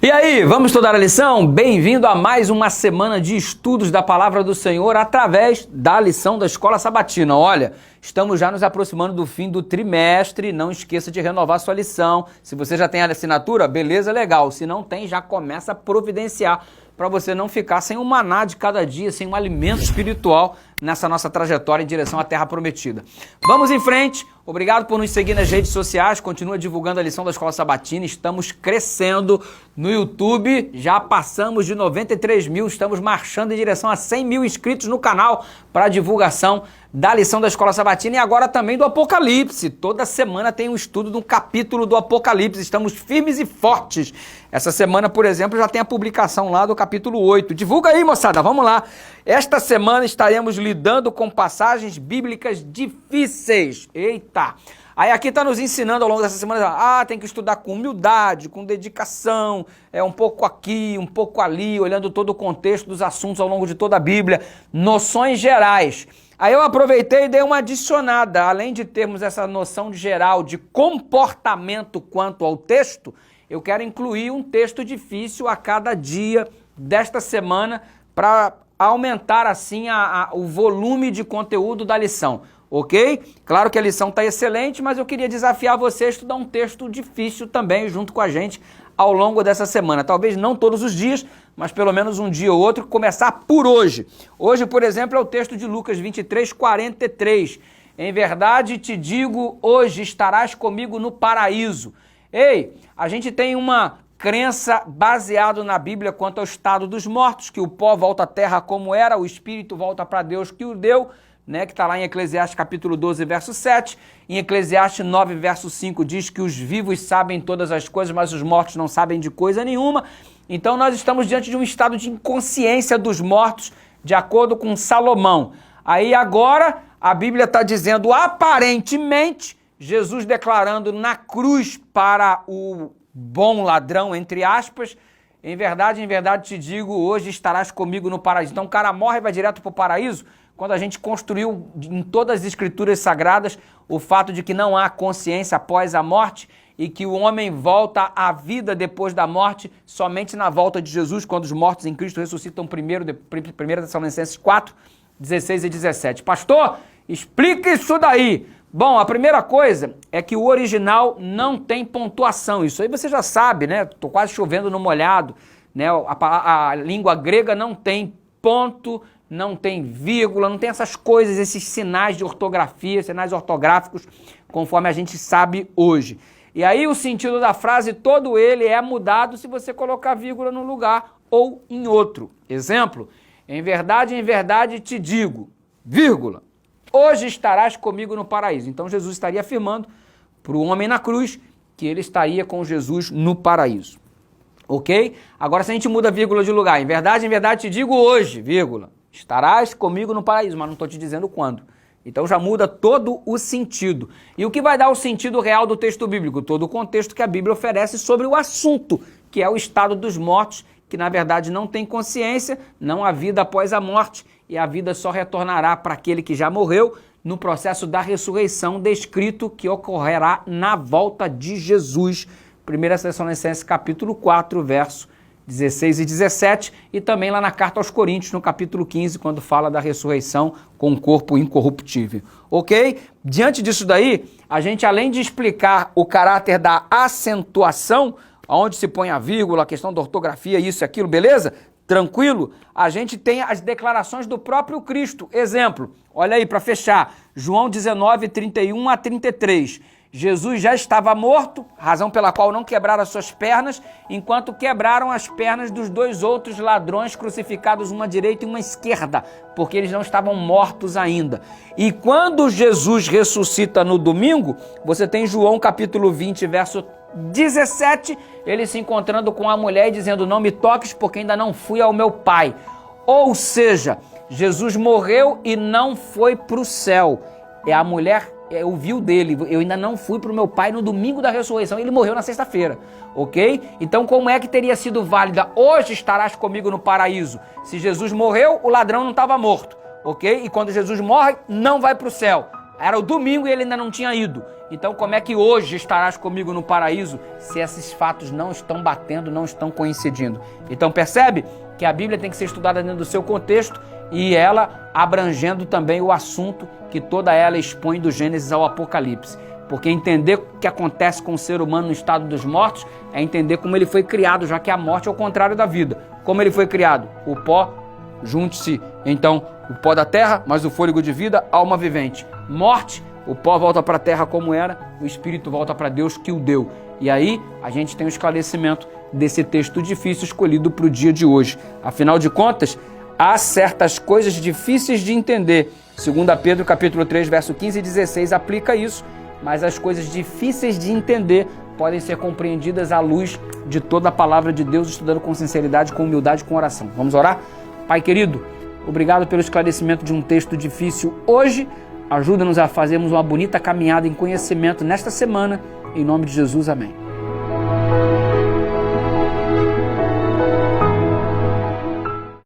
E aí, vamos estudar a lição? Bem-vindo a mais uma semana de estudos da Palavra do Senhor através da lição da Escola Sabatina. Olha, estamos já nos aproximando do fim do trimestre, não esqueça de renovar sua lição. Se você já tem a assinatura, beleza, legal. Se não tem, já começa a providenciar para você não ficar sem um maná de cada dia, sem um alimento espiritual nessa nossa trajetória em direção à Terra Prometida. Vamos em frente. Obrigado por nos seguir nas redes sociais. Continua divulgando a lição da Escola Sabatina. Estamos crescendo no YouTube. Já passamos de 93 mil. Estamos marchando em direção a 100 mil inscritos no canal para a divulgação da lição da Escola Sabatina e agora também do Apocalipse. Toda semana tem um estudo de um capítulo do Apocalipse. Estamos firmes e fortes. Essa semana, por exemplo, já tem a publicação lá do capítulo 8. Divulga aí, moçada. Vamos lá. Esta semana estaremos lidando com passagens bíblicas difíceis. Eita! Aí aqui está nos ensinando ao longo dessa semana, tem que estudar com humildade, com dedicação, um pouco aqui, um pouco ali, olhando todo o contexto dos assuntos ao longo de toda a Bíblia, noções gerais. Aí eu aproveitei e dei uma adicionada, além de termos essa noção geral de comportamento quanto ao texto, eu quero incluir um texto difícil a cada dia desta semana para aumentar assim o volume de conteúdo da lição. Ok? Claro que a lição está excelente, mas eu queria desafiar você a estudar um texto difícil também junto com a gente ao longo dessa semana. Talvez não todos os dias, mas pelo menos um dia ou outro, começar por hoje. Hoje, por exemplo, é o texto de Lucas 23, 43. Em verdade te digo, hoje estarás comigo no paraíso. Ei, a gente tem uma crença baseada na Bíblia quanto ao estado dos mortos, que o pó volta à terra como era, o espírito volta para Deus que o deu, que está lá em Eclesiastes capítulo 12, verso 7. Em Eclesiastes 9, verso 5, diz que os vivos sabem todas as coisas, mas os mortos não sabem de coisa nenhuma. Então nós estamos diante de um estado de inconsciência dos mortos, de acordo com Salomão. Aí agora a Bíblia está dizendo, aparentemente, Jesus declarando na cruz para o bom ladrão, entre aspas, em verdade te digo, hoje estarás comigo no paraíso. Então o cara morre e vai direto para o paraíso, quando a gente construiu em todas as escrituras sagradas o fato de que não há consciência após a morte e que o homem volta à vida depois da morte somente na volta de Jesus, quando os mortos em Cristo ressuscitam primeiro, 1 Tessalonicenses 4, 16 e 17. Pastor, explica isso daí. Bom, a primeira coisa é que o original não tem pontuação. Isso aí você já sabe, né? Estou quase chovendo no molhado, né? A língua grega não tem ponto, não tem vírgula, não tem essas coisas, esses sinais de ortografia, sinais ortográficos, conforme a gente sabe hoje. E aí o sentido da frase, todo ele é mudado se você colocar vírgula num lugar ou em outro. Exemplo, em verdade te digo, vírgula, hoje estarás comigo no paraíso. Então Jesus estaria afirmando para o homem na cruz que ele estaria com Jesus no paraíso. Ok? Agora se a gente muda a vírgula de lugar, em verdade te digo hoje, vírgula, estarás comigo no paraíso, mas não estou te dizendo quando. Então já muda todo o sentido. E o que vai dar o sentido real do texto bíblico? Todo o contexto que a Bíblia oferece sobre o assunto, que é o estado dos mortos, que na verdade não tem consciência, não há vida após a morte, e a vida só retornará para aquele que já morreu no processo da ressurreição descrito que ocorrerá na volta de Jesus. 1 Tessalonicenses capítulo 4, verso 16 e 17, e também lá na carta aos Coríntios, no capítulo 15, quando fala da ressurreição com o corpo incorruptível. Ok? Diante disso daí, a gente, além de explicar o caráter da acentuação, onde se põe a vírgula, a questão da ortografia, isso e aquilo, beleza? Tranquilo? A gente tem as declarações do próprio Cristo. Exemplo, olha aí para fechar, João 19, 31 a 33. Jesus já estava morto, razão pela qual não quebraram as suas pernas, enquanto quebraram as pernas dos dois outros ladrões crucificados, uma à direita e uma à esquerda, porque eles não estavam mortos ainda. E quando Jesus ressuscita no domingo, você tem João capítulo 20, verso 17, ele se encontrando com a mulher e dizendo, não me toques porque ainda não fui ao meu Pai. Ou seja, Jesus morreu e não foi para o céu. A mulher ouviu dele, eu ainda não fui para o meu Pai no domingo da ressurreição, ele morreu na sexta-feira, ok? Então como é que teria sido válida, hoje estarás comigo no paraíso? Se Jesus morreu, o ladrão não estava morto, ok? E quando Jesus morre, não vai para o céu. Era o domingo e ele ainda não tinha ido. Então como é que hoje estarás comigo no paraíso se esses fatos não estão batendo, não estão coincidindo? Então percebe que a Bíblia tem que ser estudada dentro do seu contexto e ela abrangendo também o assunto que toda ela expõe do Gênesis ao Apocalipse. Porque entender o que acontece com o ser humano no estado dos mortos é entender como ele foi criado, já que a morte é o contrário da vida. Como ele foi criado? O pó, junte-se então o pó da terra, mas o fôlego de vida, alma vivente. Morte, o pó volta para a terra como era, o espírito volta para Deus que o deu. E aí a gente tem o esclarecimento desse texto difícil escolhido para o dia de hoje. Afinal de contas, há certas coisas difíceis de entender. 2 Pedro capítulo 3, verso 15 e 16 aplica isso, mas as coisas difíceis de entender podem ser compreendidas à luz de toda a palavra de Deus, estudando com sinceridade, com humildade, com oração. Vamos orar? Pai querido, obrigado pelo esclarecimento de um texto difícil hoje. Ajuda-nos a fazermos uma bonita caminhada em conhecimento nesta semana. Em nome de Jesus, amém.